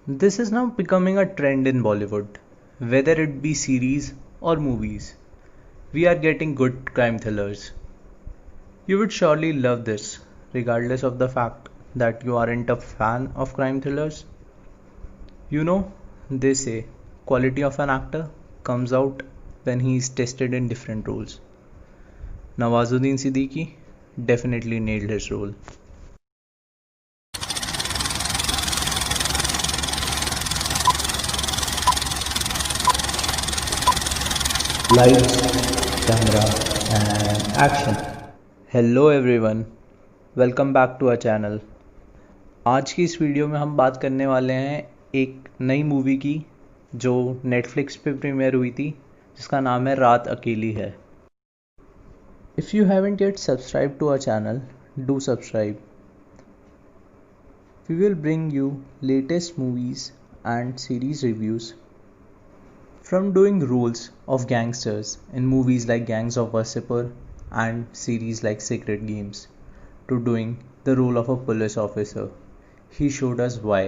This is now becoming a trend in Bollywood, whether it be series or movies. We are getting good crime thrillers. You would surely love this, regardless of the fact that you aren't a fan of crime thrillers. You know, they say quality of an actor comes out when he is tested in different roles. Nawazuddin Siddiqui definitely nailed his role. Lights, camera, and action. Hello everyone, welcome back to our channel. आज की इस video में हम बात करने वाले हैं एक नई मूवी की जो नेटफ्लिक्स पे प्रीमियर हुई थी, जिसका नाम है रात अकेली है। If you haven't yet subscribe to our channel, do subscribe. We will bring you latest movies and series reviews from doing roles of gangsters in movies like Gangs of Wasseypur and series like Secret Games to doing the role of a police officer. He showed us why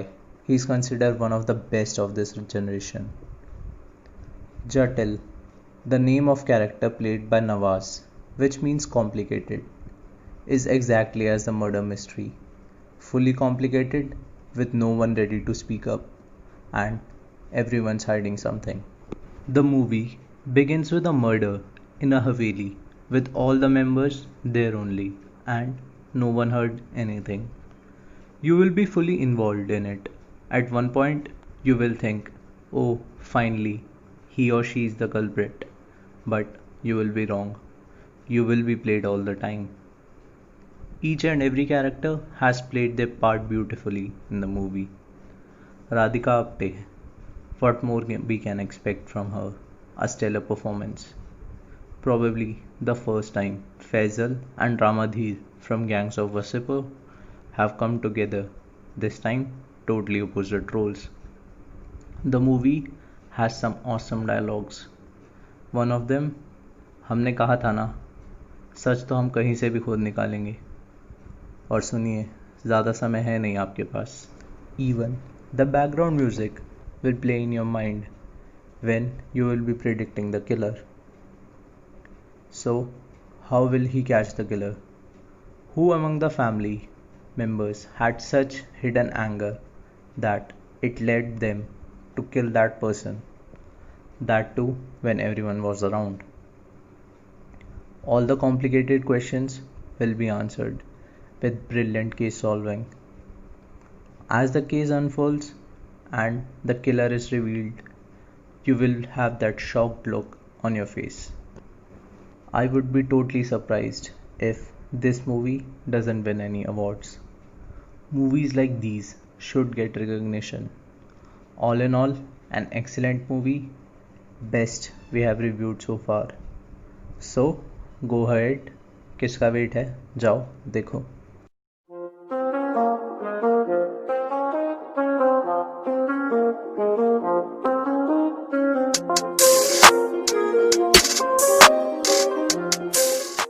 he is considered one of the best of this generation. Jatil, the name of character played by Nawaz, which means complicated, is exactly as the murder mystery. Fully complicated, with no one ready to speak up, and everyone's hiding something. The movie begins with a murder in a Haveli with all the members there only and no one heard anything. You will be fully involved in it. At one point, you will think, oh, finally, he or she is the culprit. But you will be wrong. You will be played all the time. Each and every character has played their part beautifully in the movie. Radhika Apte. What more we can expect from her? A stellar performance. Probably the first time Faisal and Ramadhir from Gangs of Wasseypur have come together, this time totally opposite roles. The movie has some awesome dialogues. One of them, हमने कहा था ना, सच तो हम कहीं से भी खोद निकालेंगे। और सुनिए, ज़्यादा समय है नहीं आपके पास। Even the background music will play in your mind when you will be predicting the killer. So, how will he catch the killer? Who among the family members had such hidden anger that it led them to kill that person? That too when everyone was around. All the complicated questions will be answered with brilliant case solving. As the case unfolds, and the killer is revealed, you will have that shocked look on your face. I would be totally surprised if this movie doesn't win any awards. Movies like these should get recognition. All in all, an excellent movie, best we have reviewed so far. So, go ahead, किसका wait है, जाओ देखो।